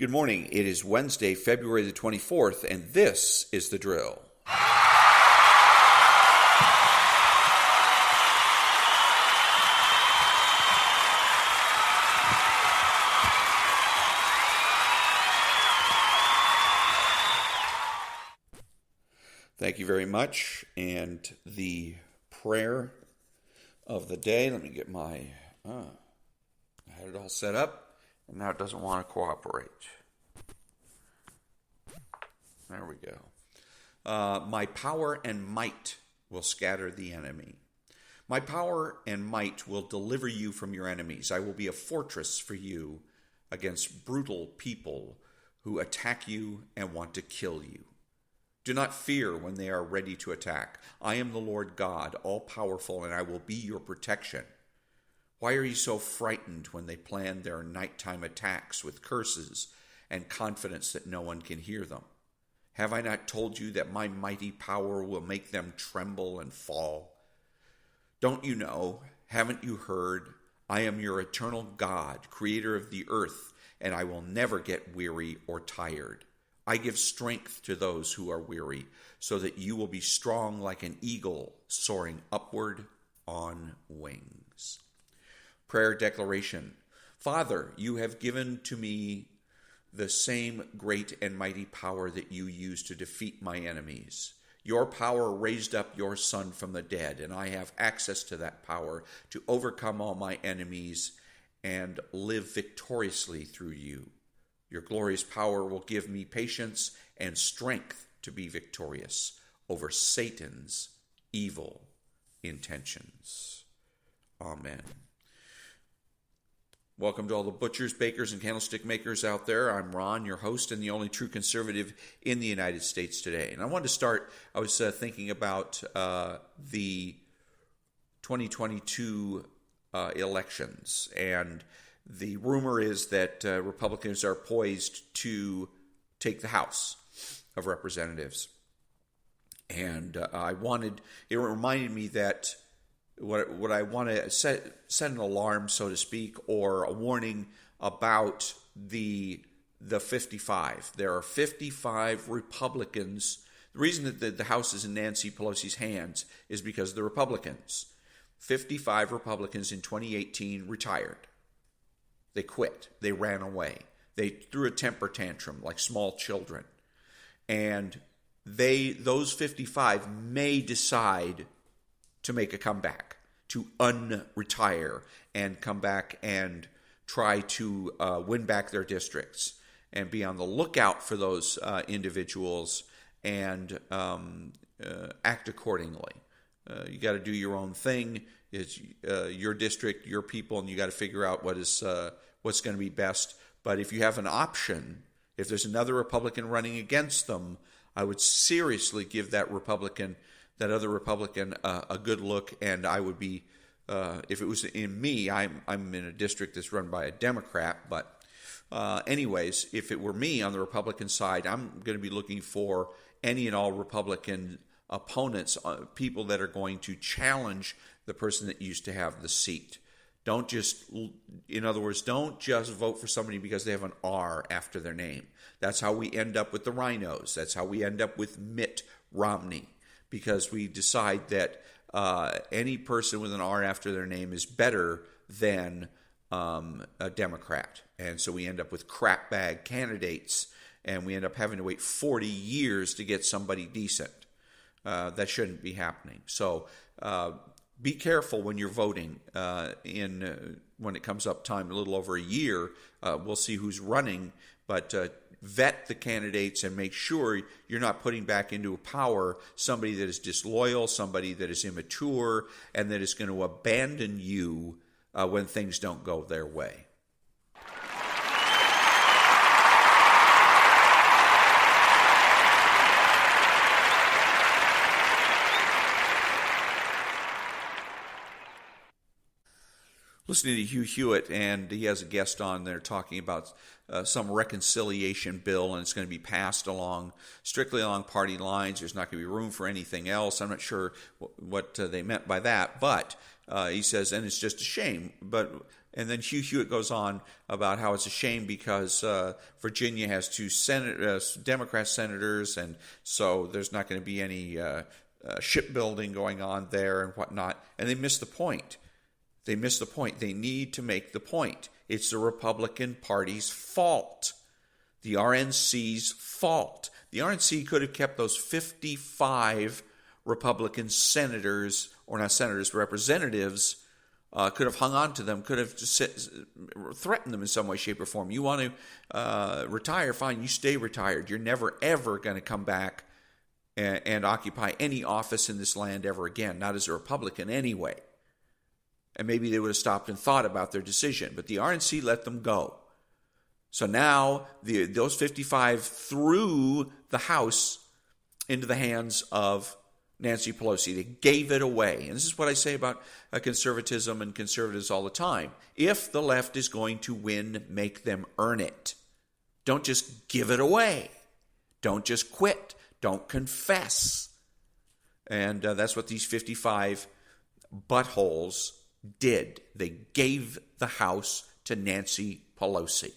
Good morning. It is Wednesday, February the 24th, and this is The Drill. Thank you very much. And the prayer of the day, let me get I had it all set up. And now it doesn't want to cooperate. There we go. My power and might will scatter the enemy. My power and might will deliver you from your enemies. I will be a fortress for you against brutal people who attack you and want to kill you. Do not fear when they are ready to attack. I am the Lord God, all-powerful, and I will be your protection. Why are you so frightened when they plan their nighttime attacks with curses and confidence that no one can hear them? Have I not told you that my mighty power will make them tremble and fall? Don't you know? Haven't you heard? I am your eternal God, creator of the earth, and I will never get weary or tired. I give strength to those who are weary, so that you will be strong like an eagle soaring upward on wings. Prayer declaration. Father, you have given to me the same great and mighty power that you used to defeat my enemies. Your power raised up your Son from the dead, and I have access to that power to overcome all my enemies and live victoriously through you. Your glorious power will give me patience and strength to be victorious over Satan's evil intentions. Amen. Welcome to all the butchers, bakers, and candlestick makers out there. I'm Ron, your host and the only true conservative in the United States today. And I wanted to start, I was thinking about the 2022 elections. And the rumor is that Republicans are poised to take the House of Representatives. And it reminded me that what I want to set an alarm, so to speak, or a warning about the 55. There are 55 Republicans. The reason that the House is in Nancy Pelosi's hands is because of the Republicans. 55 Republicans in 2018 retired. They quit. They ran away. They threw a temper tantrum like small children. And those 55 may decide to make a comeback, to unretire and come back and try to win back their districts, and be on the lookout for those individuals and act accordingly. You got to do your own thing. It's your district, your people, and you got to figure out what's going to be best. But if you have an option, if there's another Republican running against them, I would seriously give that other Republican a good look, and I would be, if it was in me, I'm in a district that's run by a Democrat, but anyways, if it were me on the Republican side, I'm going to be looking for any and all Republican opponents, people that are going to challenge the person that used to have the seat. In other words, don't just vote for somebody because they have an R after their name. That's how we end up with the rhinos. That's how we end up with Mitt Romney, because we decide that any person with an R after their name is better than a Democrat. And so we end up with crapbag candidates, and we end up having to wait 40 years to get somebody decent. That shouldn't be happening. So be careful when you're voting. When it comes up time, a little over a year, we'll see who's running, but vet the candidates and make sure you're not putting back into power somebody that is disloyal, somebody that is immature, and that is going to abandon you when things don't go their way. Listening to Hugh-Hewitt, and he has a guest on there talking about some reconciliation bill, and it's going to be passed strictly along party lines. There's not going to be room for anything else. I'm not sure what they meant by that, but he says, and it's just a shame, but And then Hugh-Hewitt goes on about how it's a shame because Virginia has two Democrat senators, and so there's not going to be any shipbuilding going on there and whatnot. And they miss the point. They miss the point. They need to make the point. It's the Republican Party's fault. The RNC's fault. The RNC could have kept those 55 Republican senators, or not senators, representatives, could have hung on to them, could have just threatened them in some way, shape, or form. You want to retire, fine, you stay retired. You're never, ever going to come back and occupy any office in this land ever again, not as a Republican anyway. And maybe they would have stopped and thought about their decision, but the RNC let them go. So now those 55 threw the House into the hands of Nancy Pelosi. They gave it away. And this is what I say about conservatism and conservatives all the time. If the left is going to win, make them earn it. Don't just give it away. Don't just quit. Don't confess. And that's what these 55 buttholes did. They gave the House to Nancy Pelosi.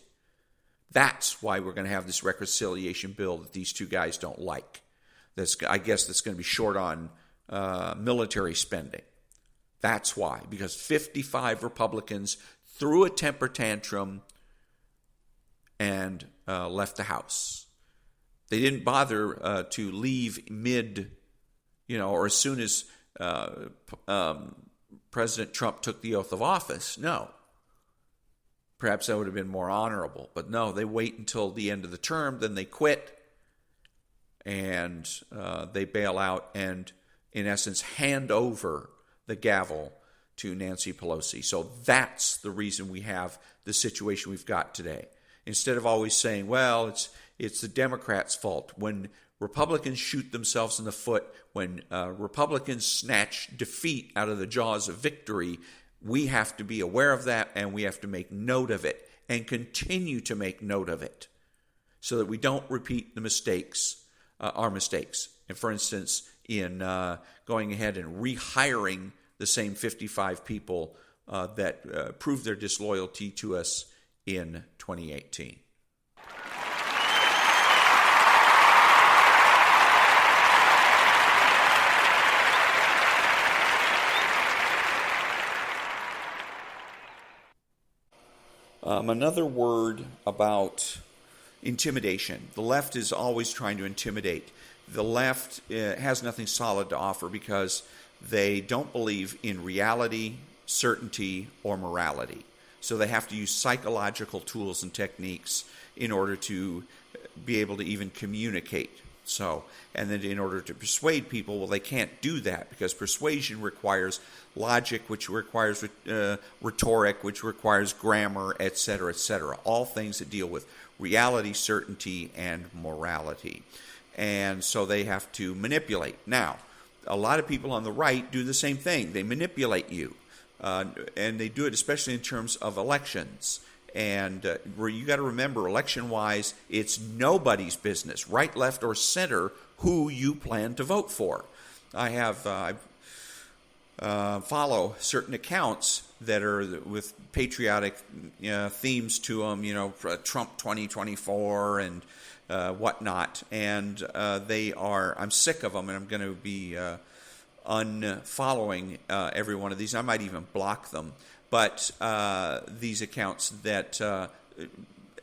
That's why we're going to have this reconciliation bill that these two guys don't like. I guess that's going to be short on military spending. That's why, because 55 Republicans threw a temper tantrum and left the House. They didn't bother to leave mid, or as soon as President Trump took the oath of office. No. Perhaps that would have been more honorable. But no, they wait until the end of the term, then they quit, and they bail out and, in essence, hand over the gavel to Nancy Pelosi. So that's the reason we have the situation we've got today. Instead of always saying, well, it's the Democrats' fault. When Republicans shoot themselves in the foot, when Republicans snatch defeat out of the jaws of victory, we have to be aware of that, and we have to make note of it and continue to make note of it so that we don't repeat the mistakes, our mistakes. And for instance, in going ahead and rehiring the same 55 people that proved their disloyalty to us in 2018. Another word about intimidation. The left is always trying to intimidate. The left has nothing solid to offer because they don't believe in reality, certainty, or morality. So they have to use psychological tools and techniques in order to be able to even communicate. And then in order to persuade people, well, they can't do that because persuasion requires logic, which requires rhetoric, which requires grammar, etc., etc. All things that deal with reality, certainty, and morality. And so they have to manipulate. Now, a lot of people on the right do the same thing. They manipulate you. And they do it especially in terms of elections. And you got to remember, election-wise, it's nobody's business, right, left, or center, who you plan to vote for. I follow certain accounts that are with patriotic themes to them, Trump 2024 and whatnot. And I'm sick of them, and I'm going to be unfollowing every one of these. I might even block them. But these accounts that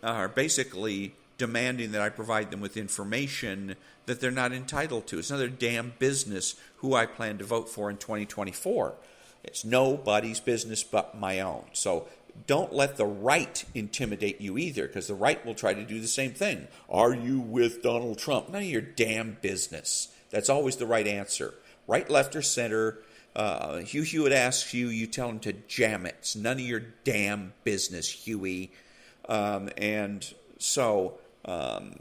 are basically demanding that I provide them with information that they're not entitled to. It's none of their damn business who I plan to vote for in 2024. It's nobody's business but my own. So don't let the right intimidate you either, because the right will try to do the same thing. Are you with Donald Trump? None of your damn business. That's always the right answer. Right, left, or center. Hugh-Hewitt asks you, you tell him to jam it. It's none of your damn business, Huey. And so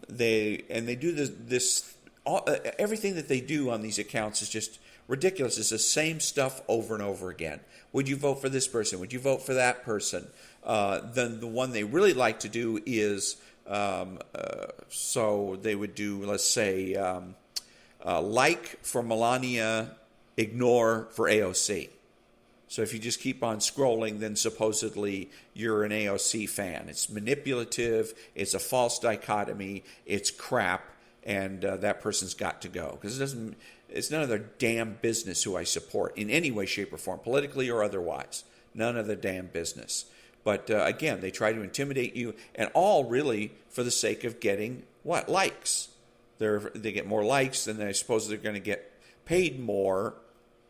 they do this everything that they do on these accounts is just ridiculous. It's the same stuff over and over again. Would you vote for this person? Would you vote for that person? Then the one they really like to do is, so they would do, let's say, like for Melania, ignore for AOC. So if you just keep on scrolling, then supposedly you're an AOC fan. It's manipulative. It's a false dichotomy. It's crap, and that person's got to go because it's none of their damn business who I support in any way, shape, or form, politically or otherwise. None of their damn business. But again, they try to intimidate you, and all really for the sake of getting what? Likes. They get more likes, then I suppose they're going to get paid more.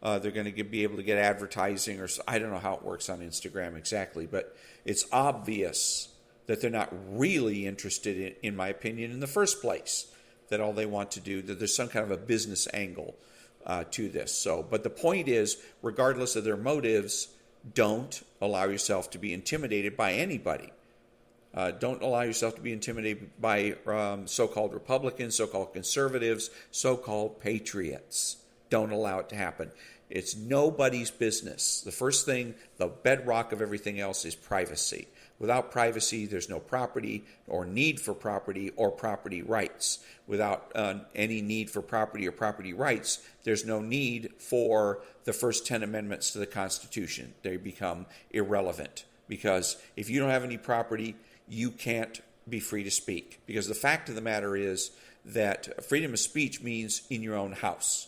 They're going to be able to get advertising, or I don't know how it works on Instagram exactly, but it's obvious that they're not really interested in my opinion, in the first place. That all they want to do, that there's some kind of a business angle to this. So, but the point is, regardless of their motives, don't allow yourself to be intimidated by anybody. Don't allow yourself to be intimidated by so-called Republicans, so-called conservatives, so-called patriots. Don't allow it to happen. It's nobody's business. The first thing, the bedrock of everything else is privacy. Without privacy, there's no property or need for property or property rights. Without any need for property or property rights, there's no need for the first 10 amendments to the Constitution. They become irrelevant because if you don't have any property, you can't be free to speak. Because the fact of the matter is that freedom of speech means in your own house.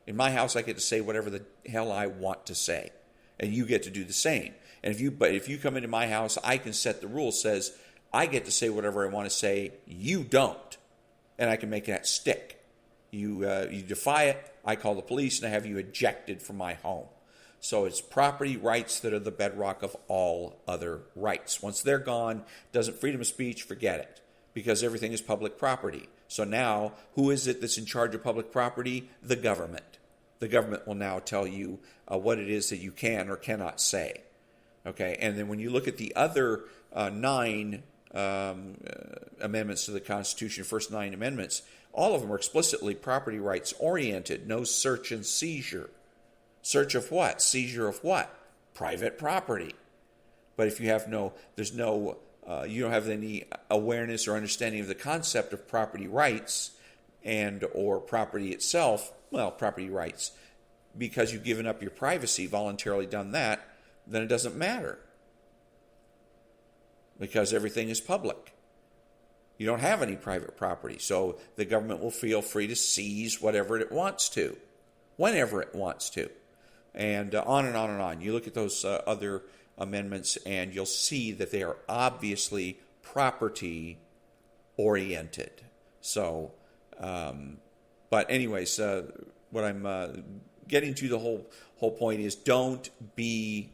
In my house, I get to say whatever the hell I want to say, and you get to do the same. And if you come into my house, I can set the rule. Says I get to say whatever I want to say. You don't, and I can make that stick. You defy it, I call the police, and I have you ejected from my home. So it's property rights that are the bedrock of all other rights. Once they're gone, doesn't freedom of speech, forget it, because everything is public property. So now, who is it that's in charge of public property? The government. The government will now tell you what it is that you can or cannot say. Okay, and then when you look at the other 9 amendments to the Constitution, first 9 amendments, all of them are explicitly property rights oriented. No search and seizure. Search of what? Seizure of what? Private property. But if you have you don't have any awareness or understanding of the concept of property rights and or property itself, well, property rights, because you've given up your privacy, voluntarily done that, then it doesn't matter. Because everything is public. You don't have any private property, so the government will feel free to seize whatever it wants to, whenever it wants to. And on and on and on. You look at those other amendments and you'll see that they are obviously property oriented. So, but anyways, what I'm getting to the whole point is don't be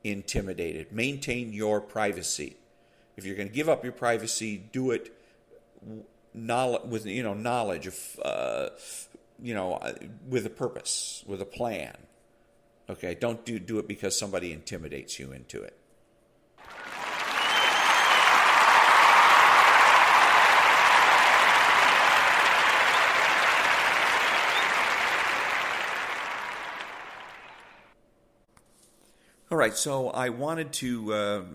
intimidated. Maintain your privacy. If you're going to give up your privacy, do it with knowledge of with a purpose, with a plan. Okay, don't do it because somebody intimidates you into it. All right, so I wanted to,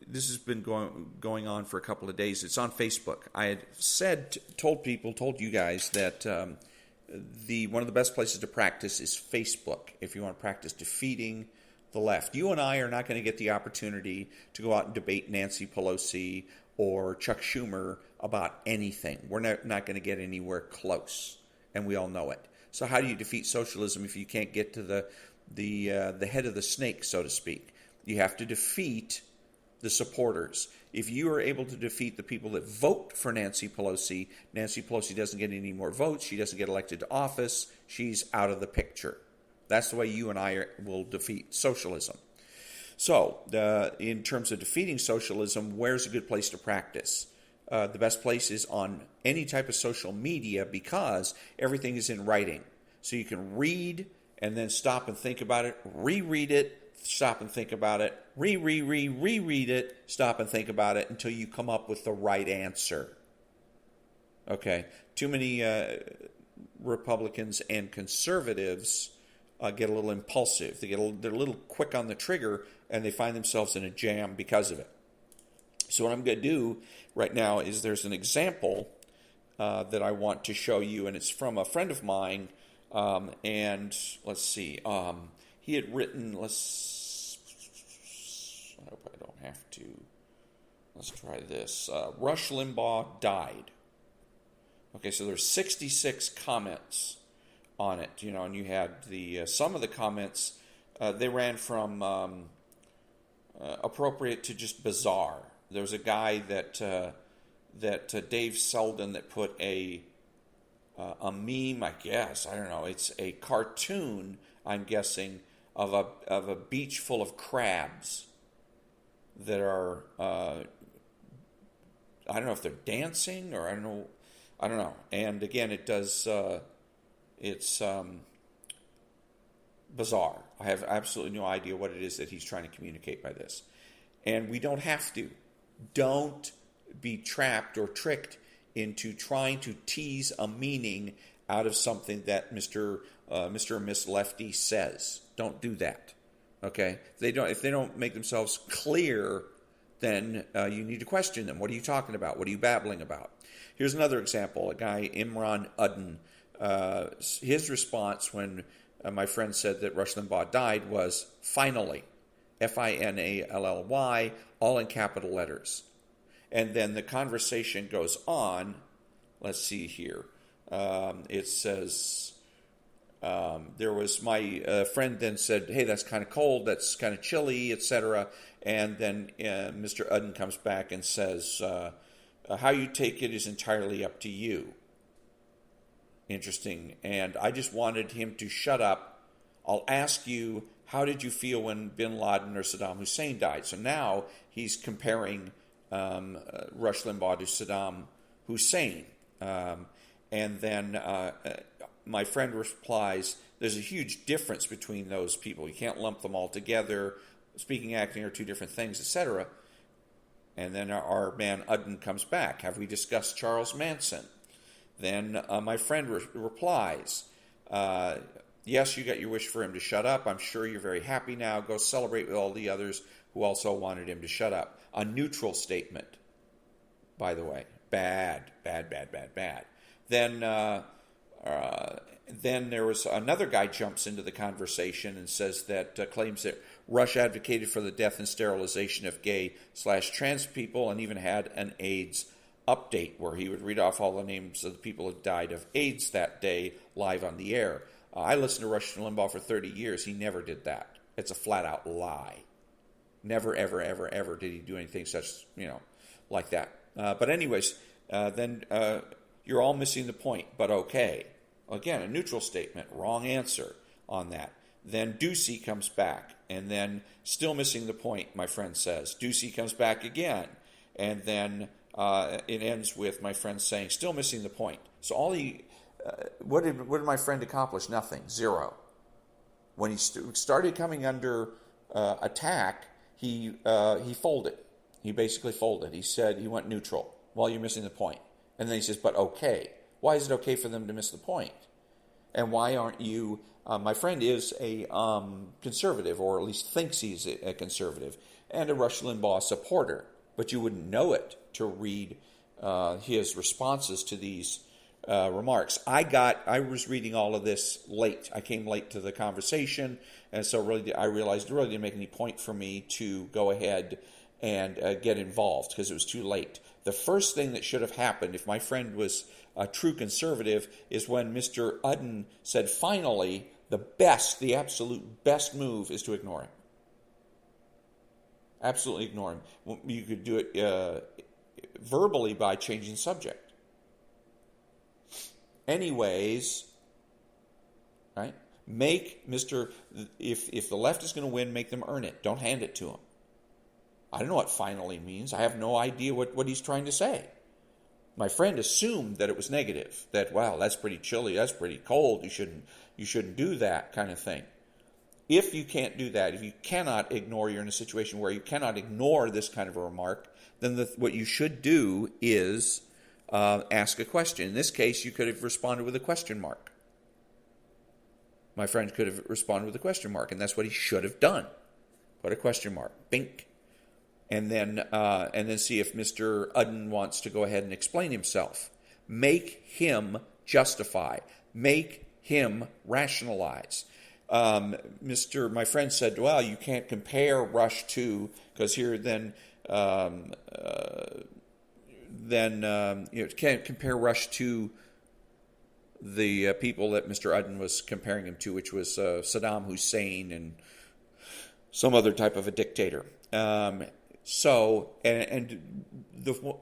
this has been going on for a couple of days. It's on Facebook. I had told you guys that one of the best places to practice is Facebook if you want to practice defeating the left. You and I are not going to get the opportunity to go out and debate Nancy Pelosi or Chuck Schumer about anything. We're not going to get anywhere close, and we all know it. So how do you defeat socialism if you can't get to the head of the snake, so to speak? You have to defeat the supporters. If you are able to defeat the people that vote for Nancy Pelosi doesn't get any more votes. She doesn't get elected to office. She's out of the picture. That's the way you and I will defeat socialism. So, in terms of defeating socialism, where's a good place to practice? The best place is on any type of social media because everything is in writing. So you can read and then stop and think about it, reread it, stop and think about it, reread it, stop and think about it until you come up with the right answer. Okay, too many Republicans and conservatives get a little impulsive. They're a little quick on the trigger, and they find themselves in a jam because of it. So what I'm going to do right now is there's an example that I want to show you, and it's from a friend of mine. And let's see, he had written, have to. Let's try this. Rush Limbaugh died. Okay, so there's 66 comments on it, and you had some of the comments, they ran from appropriate to just bizarre. There was a guy that Dave Selden that put a meme, I guess, I don't know, it's a cartoon, I'm guessing, of a beach full of crabs that are, I don't know if they're dancing or I don't know. And again, it's bizarre. I have absolutely no idea what it is that he's trying to communicate by this. And we don't have to. Don't be trapped or tricked into trying to tease a meaning out of something that Mr. and Miss Lefty says. Don't do that. Okay? If they don't make themselves clear, then you need to question them. What are you talking about? What are you babbling about? Here's another example. A guy, Imran Uddin, his response when my friend said that Rush Limbaugh died was, finally, Finally, all in capital letters. And then the conversation goes on. Let's see here. It says, there was my friend then said, hey, that's kind of cold, that's kind of chilly, etc. And then Mr. Uddin comes back and says, how you take it is entirely up to you. Interesting. And I just wanted him to shut up. I'll ask you, how did you feel when bin Laden or Saddam Hussein died? So now he's comparing Rush Limbaugh to Saddam Hussein. And then my friend replies, there's a huge difference between those people. You can't lump them all together. Speaking, acting are two different things, etc. And then our man Uddin comes back. Have we discussed Charles Manson? Then my friend replies, yes, you got your wish for him to shut up. I'm sure you're very happy now. Go celebrate with all the others who also wanted him to shut up. A neutral statement, by the way. Bad. Then there was another guy jumps into the conversation and says that claims that Rush advocated for the death and sterilization of gay/trans people and even had an AIDS update where he would read off all the names of the people who died of AIDS that day live on the air. I listened to Rush Limbaugh for 30 years. He never did that. It's a flat-out lie. Never, ever, ever, ever did he do anything such, like that. But anyways, then you're all missing the point, but okay. Again, a neutral statement, wrong answer on that. Then Ducey comes back, and then still missing the point, my friend says. Ducey comes back again, and then it ends with my friend saying, still missing the point. So what did my friend accomplish? Nothing. Zero. When he started coming under attack, he folded. He basically folded. He said he went neutral. Well, you're missing the point. And then he says, but okay. Why is it okay for them to miss the point? And why aren't you... my friend is a conservative, or at least thinks he's a conservative, and a Rush Limbaugh supporter. But you wouldn't know it to read his responses to these remarks. I was reading all of this late. I came late to the conversation, and so really I realized it really didn't make any point for me to go ahead and get involved because it was too late. The first thing that should have happened if my friend was a true conservative is when Mr. Uddin said, finally, the absolute best move is to ignore him. Absolutely ignore him. You could do it verbally by changing the subject. Anyways, right? If the left is going to win, make them earn it. Don't hand it to them. I don't know what finally means. I have no idea what he's trying to say. My friend assumed that it was negative. That, wow, that's pretty chilly, that's pretty cold, you shouldn't do that kind of thing. If you can't do that, if you cannot ignore, you're in a situation where you cannot ignore this kind of a remark, then what you should do is ask a question. In this case, you could have responded with a question mark. My friend could have responded with a question mark, and that's what he should have done. Put a question mark. Bink. And then see if Mr. Uddin wants to go ahead and explain himself. Make him justify. Make him rationalize. My friend said, well, you can't compare Rush to, because here you can't compare Rush to the people that Mr. Udden was comparing him to, which was Saddam Hussein and some other type of a dictator. So the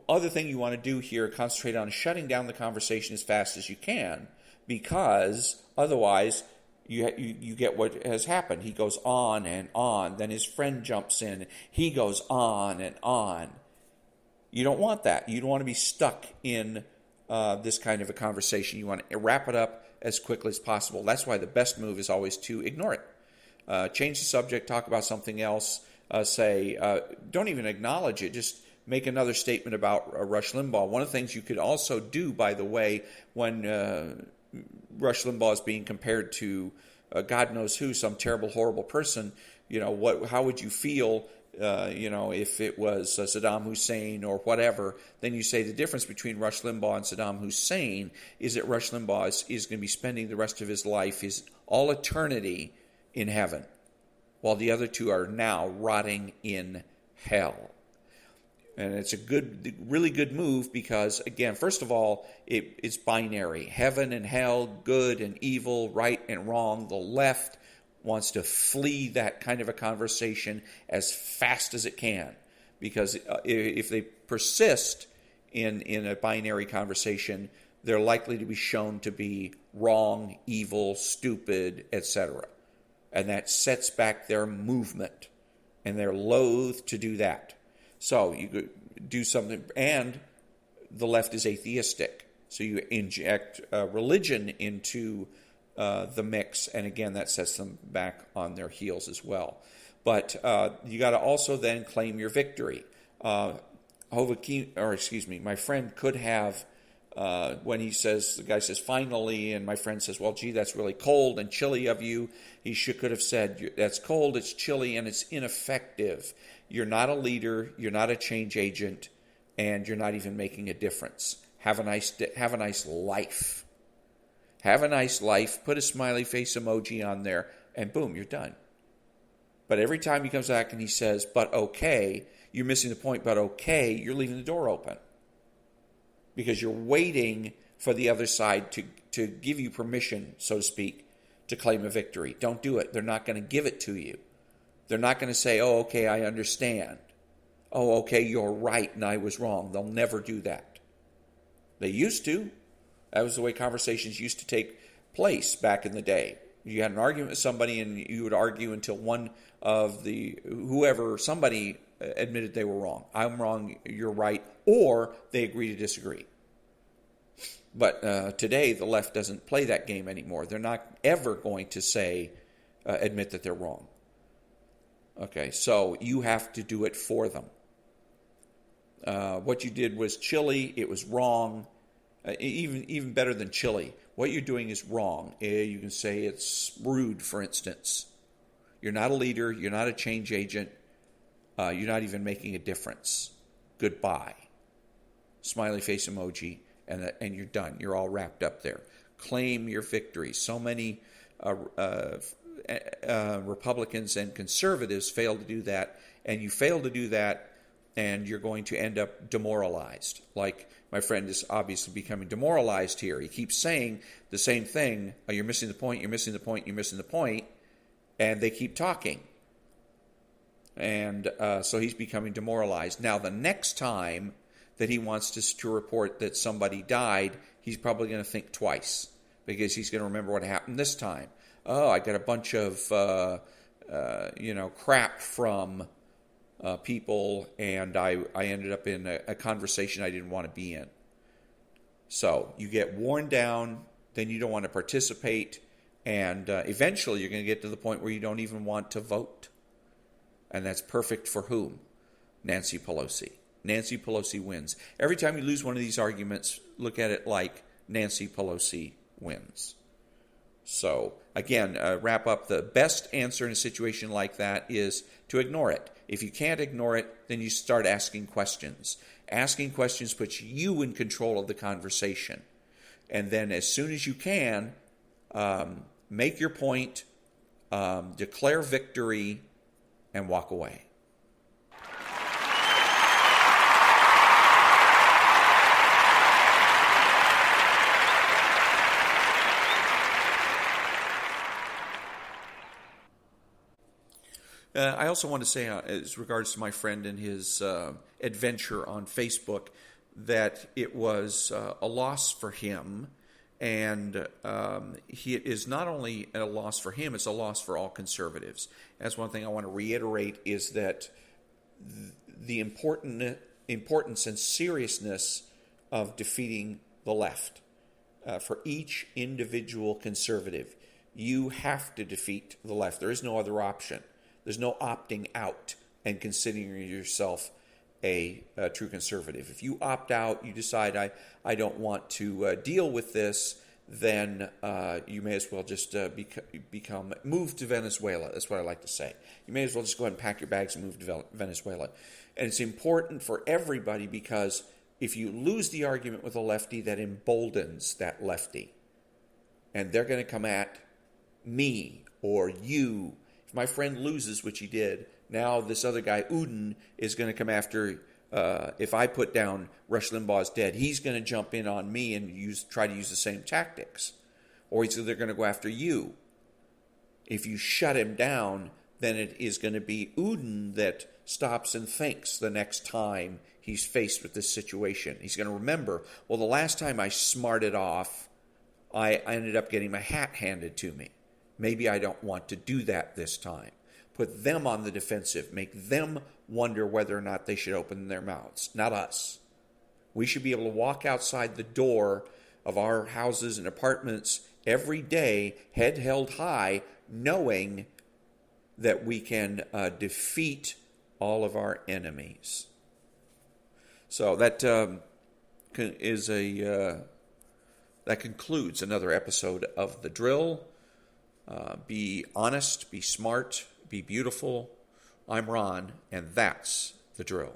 other thing you want to do here, concentrate on shutting down the conversation as fast as you can, because otherwise you get what has happened. He goes on and on. Then his friend jumps in. He goes on and on. You don't want that. You don't want to be stuck in this kind of a conversation. You want to wrap it up as quickly as possible. That's why the best move is always to ignore it. Change the subject, talk about something else, don't even acknowledge it, just make another statement about Rush Limbaugh. One of the things you could also do, by the way, when Rush Limbaugh is being compared to God knows who, some terrible, horrible person, how would you feel if it was Saddam Hussein or whatever? Then you say the difference between Rush Limbaugh and Saddam Hussein is that Rush Limbaugh is going to be spending the rest of his life, all eternity, in heaven, while the other two are now rotting in hell. And it's a really good move because, again, first of all, it's binary. Heaven and hell, good and evil, right and wrong. The left wants to flee that kind of a conversation as fast as it can, because if they persist in a binary conversation, they're likely to be shown to be wrong, evil, stupid, etc. And that sets back their movement, and they're loath to do that. So you could do something, and the left is atheistic. So you inject religion into the mix, and again, that sets them back on their heels as well. But you got to also then claim your victory. My friend could have, when the guy says finally, and my friend says, well, gee, that's really cold and chilly of you. He could have said, that's cold, it's chilly, and it's ineffective. You're not a leader, you're not a change agent, and you're not even making a difference. Have a nice life. Have a nice life, put a smiley face emoji on there, and boom, you're done. But every time he comes back and he says, but okay, you're missing the point, but okay, you're leaving the door open. Because you're waiting for the other side to give you permission, so to speak, to claim a victory. Don't do it. They're not going to give it to you. They're not going to say, oh, okay, I understand. Oh, okay, you're right and I was wrong. They'll never do that. They used to. That was the way conversations used to take place back in the day. You had an argument with somebody and you would argue until somebody admitted they were wrong. I'm wrong, you're right, or they agree to disagree. But today, the left doesn't play that game anymore. They're not ever going to admit that they're wrong. Okay, so you have to do it for them. What you did was chilly, it was wrong. Even better than chilly, what you're doing is wrong. You can say it's rude, for instance. You're not a leader, you're not a change agent, you're not even making a difference. Goodbye. Smiley face emoji, and you're done. You're all wrapped up there. Claim your victory. So many Republicans and conservatives fail to do that, and you fail to do that, and you're going to end up demoralized. Like my friend is obviously becoming demoralized here. He keeps saying the same thing. Oh, you're missing the point, you're missing the point, you're missing the point. And they keep talking. And so he's becoming demoralized. Now, the next time that he wants to report that somebody died, he's probably going to think twice, because he's going to remember what happened this time. Oh, I got a bunch of crap from people, and I ended up in a conversation I didn't want to be in. So you get worn down, then you don't want to participate, and eventually you're going to get to the point where you don't even want to vote. And that's perfect for whom? Nancy Pelosi. Nancy Pelosi wins. Every time you lose one of these arguments, look at it like Nancy Pelosi wins. So, again, wrap up. The best answer in a situation like that is to ignore it. If you can't ignore it, then you start asking questions. Asking questions puts you in control of the conversation. And then as soon as you can, make your point, declare victory, and walk away. I also want to say, as regards to my friend and his adventure on Facebook, that it was a loss for him, and it is not only a loss for him, it's a loss for all conservatives. That's one thing I want to reiterate, is that the importance and seriousness of defeating the left. For each individual conservative, you have to defeat the left. There is no other option. There's no opting out and considering yourself a true conservative. If you opt out, you decide, I don't want to deal with this, then you may as well just move to Venezuela. That's what I like to say. You may as well just go ahead and pack your bags and move to Venezuela. And it's important for everybody, because if you lose the argument with a lefty, that emboldens that lefty. And they're going to come at me or you. If my friend loses, which he did, now this other guy, Uden, is going to come after, if I put down Rush Limbaugh's dead, he's going to jump in on me and try to use the same tactics. Or they're going to go after you. If you shut him down, then it is going to be Uden that stops and thinks the next time he's faced with this situation. He's going to remember, well, the last time I smarted off, I ended up getting my hat handed to me. Maybe I don't want to do that this time. Put them on the defensive. Make them wonder whether or not they should open their mouths, not us. We should be able to walk outside the door of our houses and apartments every day, head held high, knowing that we can defeat all of our enemies. So that that concludes another episode of The Drill. Be honest, be smart, be beautiful. I'm Ron, and that's The Drill.